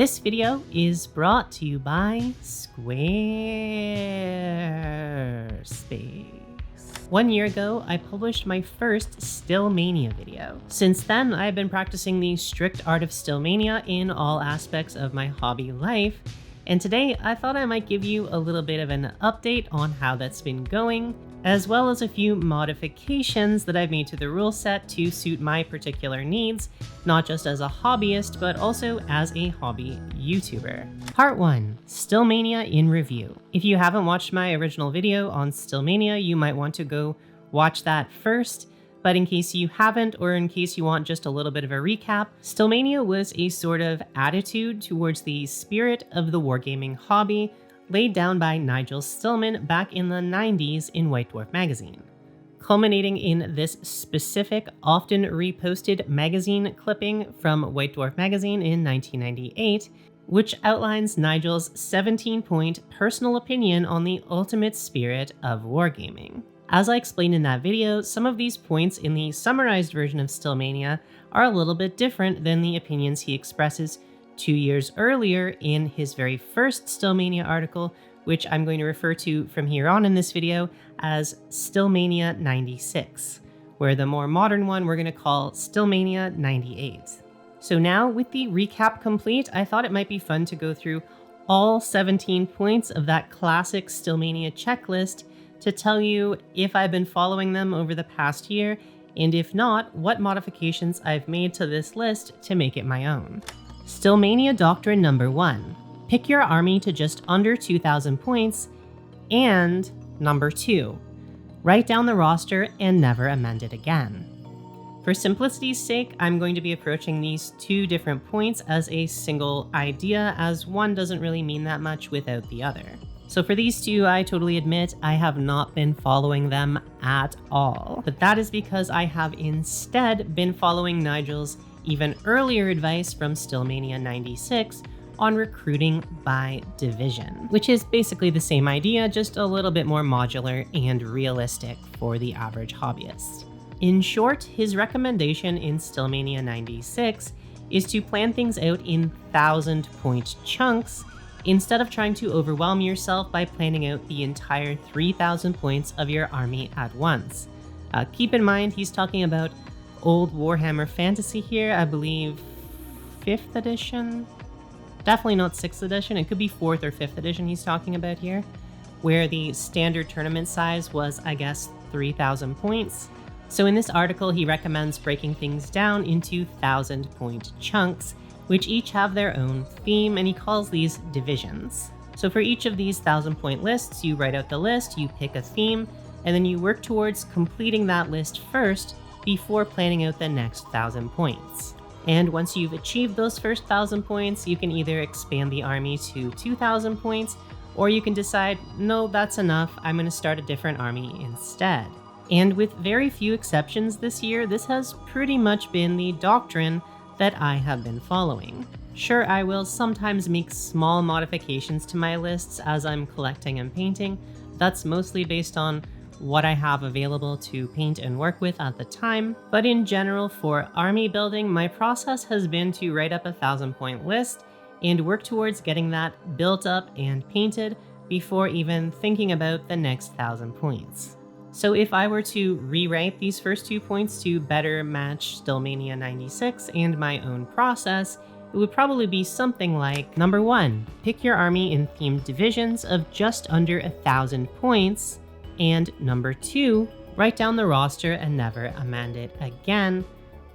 This video is brought to you by Squarespace. 1 year ago, I published my first Stillmania video. Since then, I've been practicing the strict art of Stillmania in all aspects of my hobby life, and today I thought I might give you a little bit of an update on how that's been going, as well as a few modifications that I've made to the rule set to suit my particular needs, not just as a hobbyist, but also as a hobby YouTuber. Part 1, Stillmania in review. If you haven't watched my original video on Stillmania, you might want to go watch that first, but in case you haven't, or in case you want just a little bit of a recap, Stillmania was a sort of attitude towards the spirit of the wargaming hobby laid down by Nigel Stillman back in the 90s in White Dwarf magazine, culminating in this specific, often reposted magazine clipping from White Dwarf magazine in 1998, which outlines Nigel's 17-point personal opinion on the ultimate spirit of wargaming. As I explained in that video, some of these points in the summarized version of Stillmania are a little bit different than the opinions he expresses 2 years earlier in his very first Stillmania article, which I'm going to refer to from here on in this video as Stillmania 96, where the more modern one we're going to call Stillmania 98. So now, with the recap complete, I thought it might be fun to go through all 17 points of that classic Stillmania checklist to tell you if I've been following them over the past year, and if not, what modifications I've made to this list to make it my own. Stillmania Doctrine number 1, pick your army to just under 2,000 points, and number 2, write down the roster and never amend it again. For simplicity's sake, I'm going to be approaching these two different points as a single idea, as one doesn't really mean that much without the other. So for these two, I totally admit I have not been following them at all, but that is because I have instead been following Nigel's even earlier advice from Stillmania 96 on recruiting by division, which is basically the same idea, just a little bit more modular and realistic for the average hobbyist. In short, his recommendation in Stillmania 96 is to plan things out in 1,000-point chunks instead of trying to overwhelm yourself by planning out the entire 3,000 points of your army at once. Keep in mind, he's talking about old Warhammer Fantasy here, I believe 5th edition? Definitely not 6th edition, it could be 4th or 5th edition he's talking about here, where the standard tournament size was, I guess, 3,000 points. So in this article, he recommends breaking things down into 1,000-point chunks, which each have their own theme, and he calls these divisions. So for each of these 1,000-point lists, you write out the list, you pick a theme, and then you work towards completing that list first before planning out the next 1,000 points. And once you've achieved those first 1,000 points, you can either expand the army to 2,000 points, or you can decide, no, that's enough, I'm going to start a different army instead. And with very few exceptions this year, this has pretty much been the doctrine that I have been following. Sure, I will sometimes make small modifications to my lists as I'm collecting and painting. That's mostly based on what I have available to paint and work with at the time, but in general for army building, my process has been to write up a 1,000-point list and work towards getting that built up and painted before even thinking about the next 1,000 points. So if I were to rewrite these first 2 points to better match Stillmania 96 and my own process, it would probably be something like, number 1, pick your army in themed divisions of just under 1,000 points, and number 2, write down the roster and never amend it again,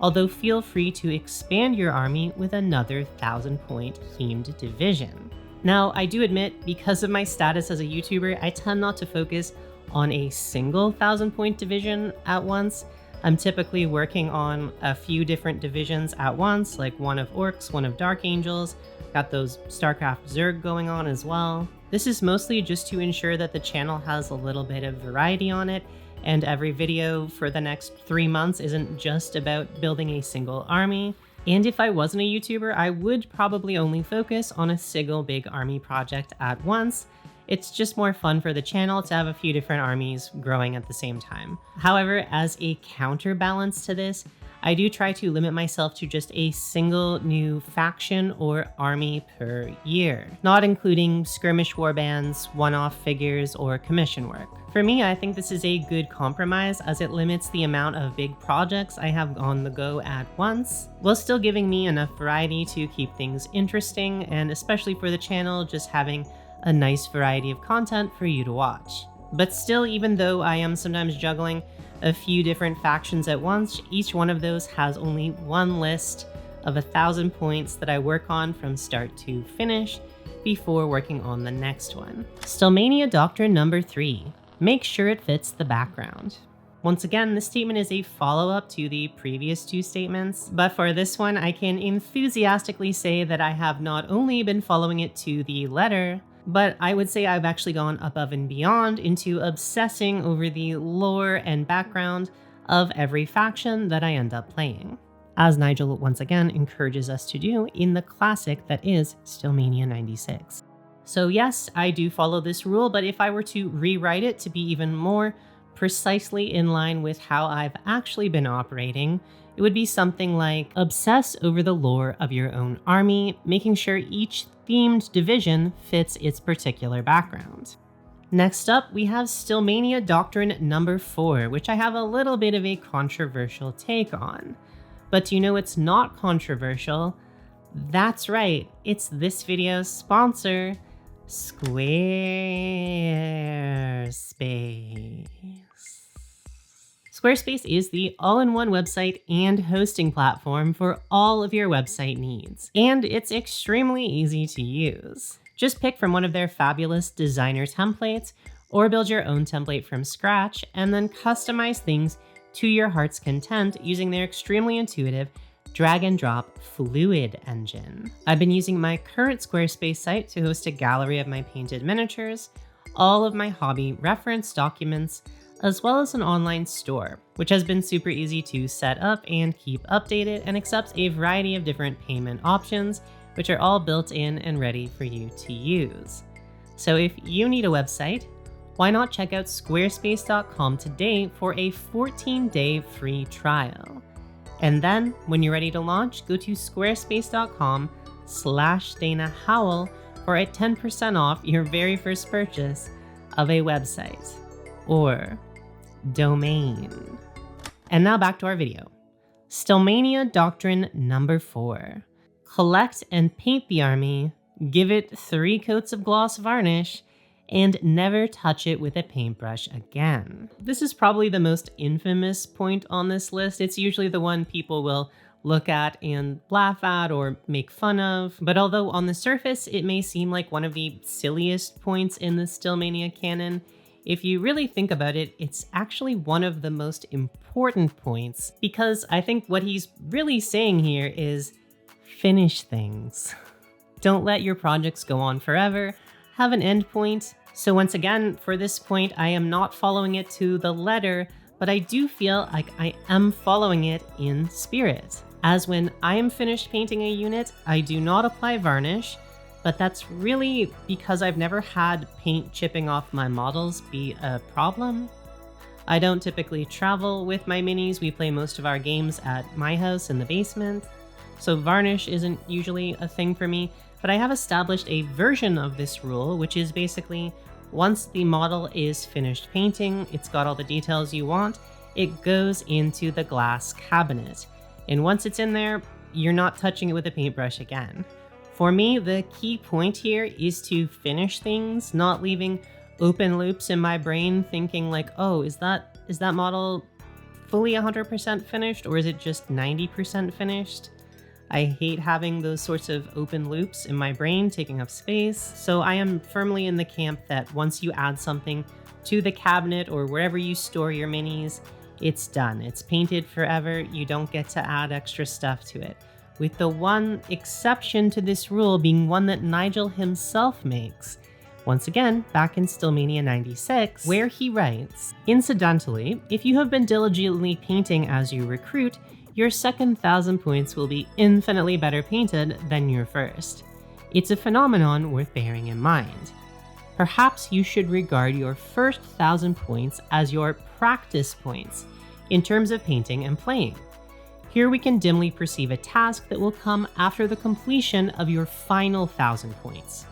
although feel free to expand your army with another 1,000-point themed division. Now, I do admit, because of my status as a YouTuber, I tend not to focus on a single 1,000-point division at once. I'm typically working on a few different divisions at once, like one of Orcs, one of Dark Angels, got those StarCraft Zerg going on as well. This is mostly just to ensure that the channel has a little bit of variety on it, and every video for the next 3 months isn't just about building a single army. And if I wasn't a YouTuber, I would probably only focus on a single big army project at once. It's just more fun for the channel to have a few different armies growing at the same time. However, as a counterbalance to this, I do try to limit myself to just a single new faction or army per year, not including skirmish warbands, one-off figures, or commission work. For me, I think this is a good compromise as it limits the amount of big projects I have on the go at once, while still giving me enough variety to keep things interesting, and especially for the channel, just having a nice variety of content for you to watch. But still, even though I am sometimes juggling a few different factions at once, each one of those has only one list of 1,000 points that I work on from start to finish before working on the next one. Stillmania Doctrine number 3. Make sure it fits the background. Once again, this statement is a follow-up to the previous 2 statements, but for this one, I can enthusiastically say that I have not only been following it to the letter, but I would say I've actually gone above and beyond into obsessing over the lore and background of every faction that I end up playing, as Nigel once again encourages us to do in the classic that is Stillmania 96. So yes, I do follow this rule, but if I were to rewrite it to be even more precisely in line with how I've actually been operating, it would be something like obsess over the lore of your own army, making sure each themed division fits its particular background. Next up, we have Stillmania Doctrine number 4, which I have a little bit of a controversial take on. But do you know it's not controversial? That's right, it's this video's sponsor, Squarespace. Squarespace is the all-in-one website and hosting platform for all of your website needs, and it's extremely easy to use. Just pick from one of their fabulous designer templates, or build your own template from scratch, and then customize things to your heart's content using their extremely intuitive drag-and-drop fluid engine. I've been using my current Squarespace site to host a gallery of my painted miniatures, all of my hobby reference documents, as well as an online store, which has been super easy to set up and keep updated and accepts a variety of different payment options, which are all built in and ready for you to use. So if you need a website, why not check out squarespace.com today for a 14-day free trial. And then when you're ready to launch, go to squarespace.com/DanaHowl for a 10% off your very first purchase of a website or domain. And now back to our video. Stillmania Doctrine number 4. Collect and paint the army, give it 3 coats of gloss varnish, and never touch it with a paintbrush again. This is probably the most infamous point on this list. It's usually the one people will look at and laugh at or make fun of, but although on the surface it may seem like one of the silliest points in the Stillmania canon, if you really think about it, it's actually one of the most important points, because I think what he's really saying here is finish things. Don't let your projects go on forever, have an end point. So once again, for this point, I am not following it to the letter, but I do feel like I am following it in spirit. As when I am finished painting a unit, I do not apply varnish, but that's really because I've never had paint chipping off my models be a problem. I don't typically travel with my minis. We play most of our games at my house in the basement, so varnish isn't usually a thing for me, but I have established a version of this rule, which is basically once the model is finished painting, it's got all the details you want, it goes into the glass cabinet. And once it's in there, you're not touching it with a paintbrush again. For me, the key point here is to finish things, not leaving open loops in my brain thinking like, oh, is that model fully 100% finished, or is it just 90% finished? I hate having those sorts of open loops in my brain taking up space, so I am firmly in the camp that once you add something to the cabinet or wherever you store your minis, it's done. It's painted forever. You don't get to add extra stuff to it. With the one exception to this rule being one that Nigel himself makes. Once again, back in Stillmania 96, where he writes, incidentally, if you have been diligently painting as you recruit, your second 1,000 points will be infinitely better painted than your first. It's a phenomenon worth bearing in mind. Perhaps you should regard your first 1,000 points as your practice points in terms of painting and playing. Here we can dimly perceive a task that will come after the completion of your final 1,000 points.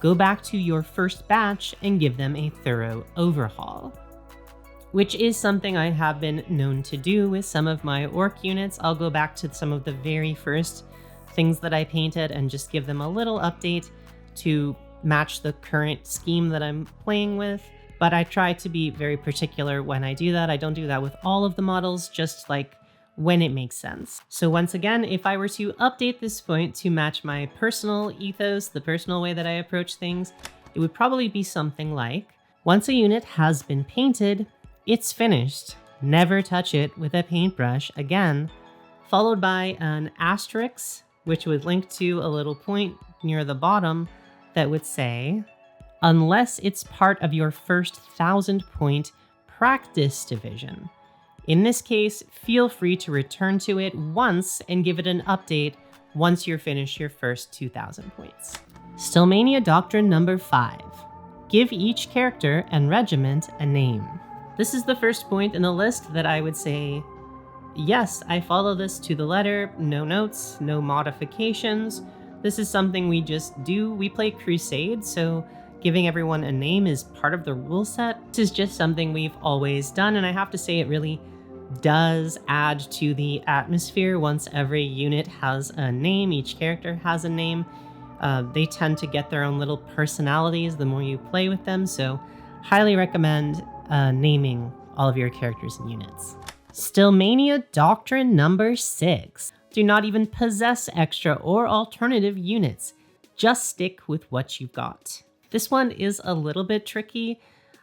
Go back to your first batch and give them a thorough overhaul, which is something I have been known to do with some of my orc units. I'll go back to some of the very first things that I painted and just give them a little update to match the current scheme that I'm playing with. But I try to be very particular when I do that. I don't do that with all of the models, just like when it makes sense. So once again, if I were to update this point to match my personal ethos, the personal way that I approach things, it would probably be something like, once a unit has been painted, it's finished. Never touch it with a paintbrush again, followed by an asterisk, which would link to a little point near the bottom that would say, unless it's part of your first 1,000 point practice division. In this case, feel free to return to it once and give it an update once you're finished your first 2,000 points. Stillmania Doctrine number 5. Give each character and regiment a name. This is the first point in the list that I would say, yes, I follow this to the letter, no notes, no modifications. This is something we just do. We play Crusade, so giving everyone a name is part of the rule set. This is just something we've always done, and I have to say it really does add to the atmosphere once every unit has a name, each character has a name. They tend to get their own little personalities the more you play with them, so highly recommend naming all of your characters and units. Stillmania Doctrine number 6. Do not even possess extra or alternative units. Just stick with what you've got. This one is a little bit tricky.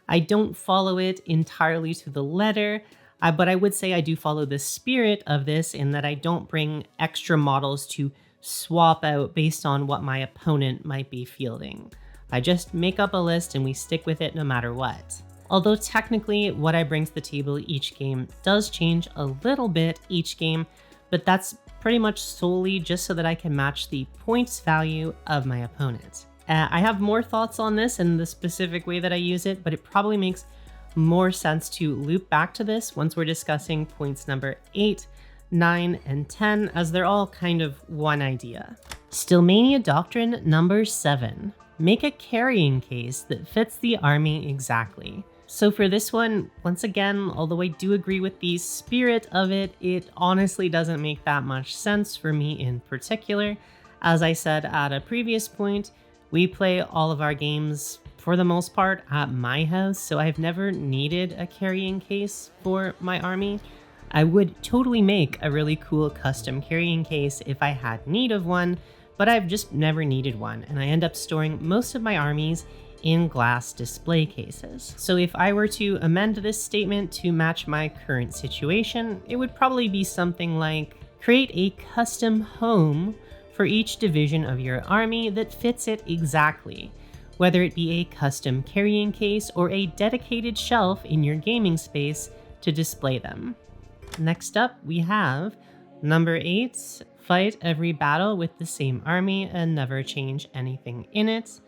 I don't follow it entirely to the letter, but I would say I do follow the spirit of this in that I don't bring extra models to swap out based on what my opponent might be fielding. I just make up a list and we stick with it no matter what. Although technically what I bring to the table each game does change a little bit each game, but that's pretty much solely just so that I can match the points value of my opponent. I have more thoughts on this and the specific way that I use it, but it probably makes more sense to loop back to this once we're discussing points number 8, 9, and 10, as they're all kind of one idea. Stillmania Doctrine number 7. Make a carrying case that fits the army exactly. So for this one, once again, although I do agree with the spirit of it, it honestly doesn't make that much sense for me in particular. As I said at a previous point, we play all of our games for the most part at my house, so I've never needed a carrying case for my army. I would totally make a really cool custom carrying case if I had need of one, but I've just never needed one, and I end up storing most of my armies in glass display cases. So if I were to amend this statement to match my current situation, it would probably be something like, create a custom home for each division of your army that fits it exactly, whether it be a custom carrying case or a dedicated shelf in your gaming space to display them. Next up, we have number 8, fight every battle with the same army and never change anything in it.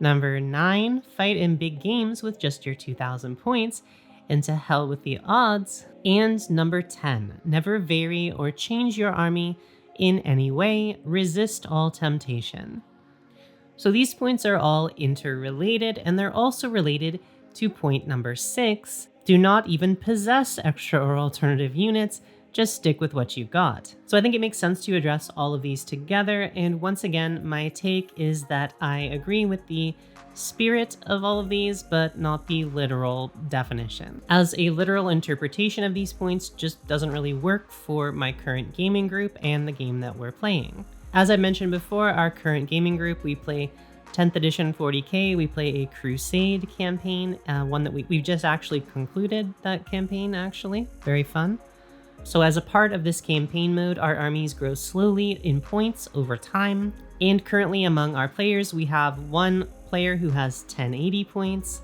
Number 9, fight in big games with just your 2,000 points, and to hell with the odds. And number 10, never vary or change your army in any way, resist all temptation. So these points are all interrelated, and they're also related to point number 6. Do not even possess extra or alternative units, just stick with what you've got. So I think it makes sense to address all of these together, and once again, my take is that I agree with the spirit of all of these, but not the literal definition, as a literal interpretation of these points just doesn't really work for my current gaming group and the game that we're playing. As I mentioned before, our current gaming group, we play 10th edition 40k, we play a Crusade campaign, one that we've just actually concluded that campaign actually, very fun. So as a part of this campaign mode, our armies grow slowly in points over time, and currently among our players, we have one player who has 1080 points,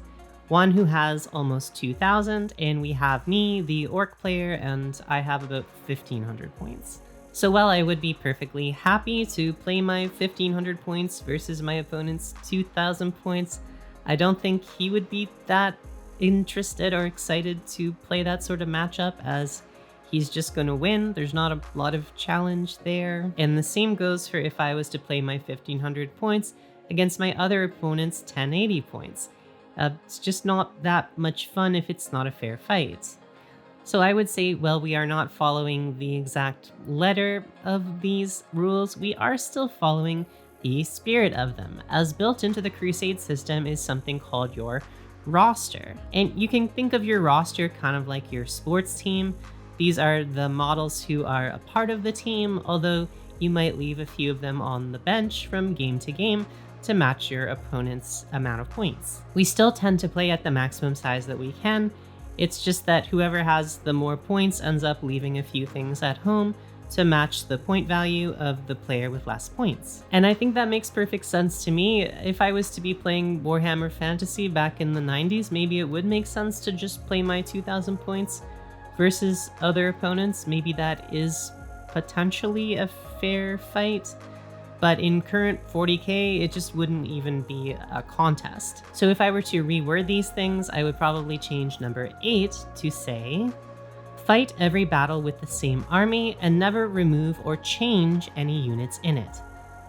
one who has almost 2,000, and we have me, the orc player, and I have about 1,500 points. So while I would be perfectly happy to play my 1,500 points versus my opponent's 2,000 points, I don't think he would be that interested or excited to play that sort of matchup, as he's just going to win. There's not a lot of challenge there. And the same goes for if I was to play my 1500 points against my other opponent's 1080 points. It's just not that much fun if it's not a fair fight. So I would say, well, we are not following the exact letter of these rules. We are still following the spirit of them, as built into the Crusade system is something called your roster. And you can think of your roster kind of like your sports team. These are the models who are a part of the team, although you might leave a few of them on the bench from game to game to match your opponent's amount of points. We still tend to play at the maximum size that we can. It's just that whoever has the more points ends up leaving a few things at home to match the point value of the player with less points. And I think that makes perfect sense to me. If I was to be playing Warhammer Fantasy back in the 90s, maybe it would make sense to just play my 2000 points versus other opponents. Maybe that is potentially a fair fight. But in current 40k, it just wouldn't even be a contest. So if I were to reword these things, I would probably change number 8 to say, fight every battle with the same army and never remove or change any units in it.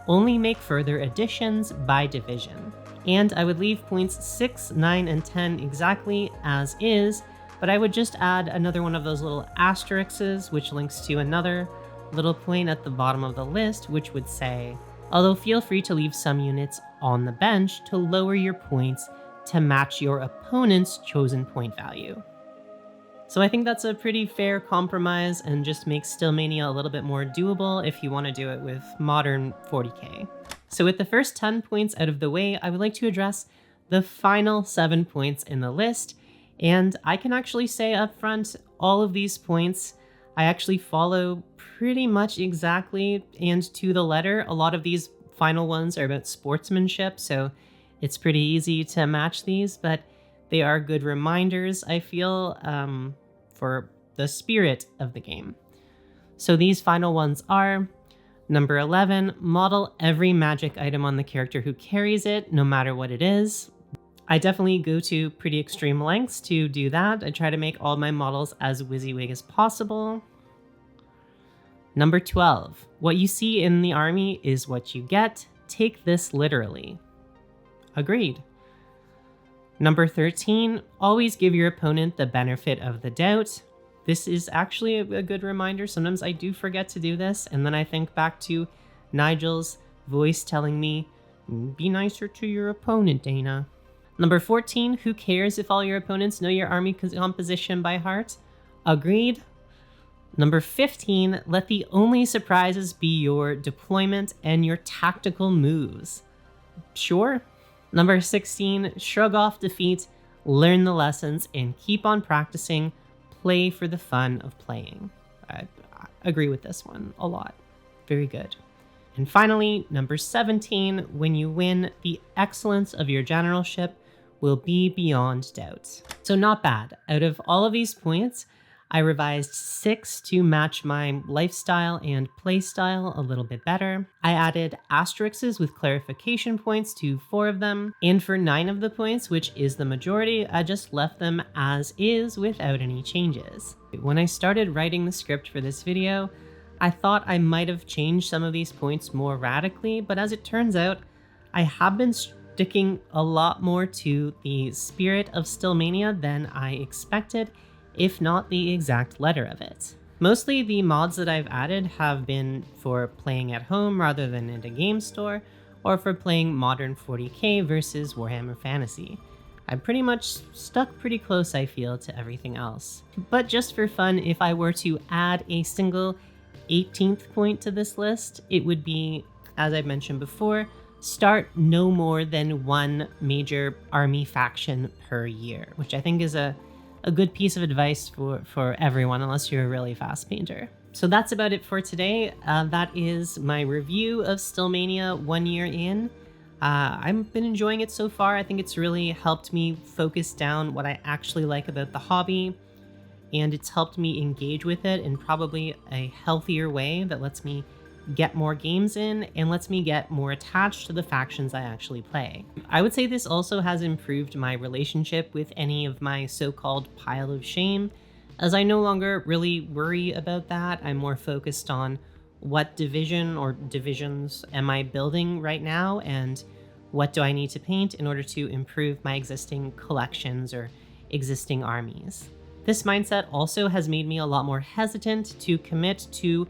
Only make further additions by division. And I would leave points 6, 9, and 10 exactly as is, but I would just add another one of those little asterisks, which links to another little point at the bottom of the list, which would say, although feel free to leave some units on the bench to lower your points to match your opponent's chosen point value. So I think that's a pretty fair compromise and just makes Stillmania a little bit more doable if you want to do it with modern 40k. So with the first 10 points out of the way, I would like to address the final 7 points in the list. And I can actually say up front, all of these points I actually follow pretty much exactly and to the letter. A lot of these final ones are about sportsmanship, so it's pretty easy to match these, but they are good reminders, I feel, for the spirit of the game. So these final ones are, number 11, model every magic item on the character who carries it, no matter what it is. I definitely go to pretty extreme lengths to do that. I try to make all my models as WYSIWYG as possible. Number 12, what you see in the army is what you get. Take this literally. Agreed. Number 13, always give your opponent the benefit of the doubt. This is actually a good reminder. Sometimes I do forget to do this, and then I think back to Nigel's voice telling me, be nicer to your opponent, Dana. Number 14, who cares if all your opponents know your army composition by heart? Agreed. Number 15, let the only surprises be your deployment and your tactical moves. Sure. Number 16, shrug off defeat, learn the lessons, and keep on practicing. Play for the fun of playing. I agree with this one a lot. Very good. And finally, number 17, when you win, the excellence of your generalship will be beyond doubt. So not bad. Out of all of these points, I revised 6 to match my lifestyle and playstyle a little bit better. I added asterisks with clarification points to 4 of them. And for 9 of the points, which is the majority, I just left them as is without any changes. When I started writing the script for this video, I thought I might have changed some of these points more radically, but as it turns out, I have been sticking a lot more to the spirit of Stillmania than I expected, if not the exact letter of it. Mostly the mods that I've added have been for playing at home rather than in a game store, or for playing modern 40k versus Warhammer Fantasy. I'm pretty much stuck pretty close, I feel, to everything else. But just for fun, if I were to add a single 18th point to this list, it would be, as I've mentioned before, start no more than 1 major army faction per year, which I think is a good piece of advice for everyone, unless you're a really fast painter. So that's about it for today. That is my review of Stillmania 1 year in. I've been enjoying it so far. I think it's really helped me focus down what I actually like about the hobby, and it's helped me engage with it in probably a healthier way that lets me get more games in and lets me get more attached to the factions I actually play. I would say this also has improved my relationship with any of my so-called pile of shame as I no longer really worry about that. I'm more focused on what division or divisions am I building right now, and what do I need to paint in order to improve my existing collections or existing armies. This mindset also has made me a lot more hesitant to commit to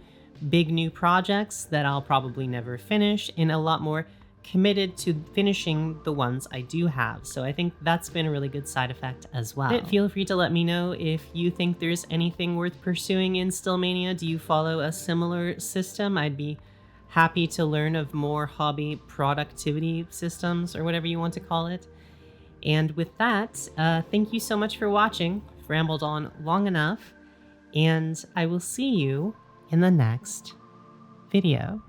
big new projects that I'll probably never finish, and a lot more committed to finishing the ones I do have. So I think that's been a really good side effect as well. Feel free to let me know if you think there's anything worth pursuing in Stillmania. Do you follow a similar system? I'd be happy to learn of more hobby productivity systems, or whatever you want to call it. And with that, thank you so much for watching. I've rambled on long enough, and I will see you in the next video.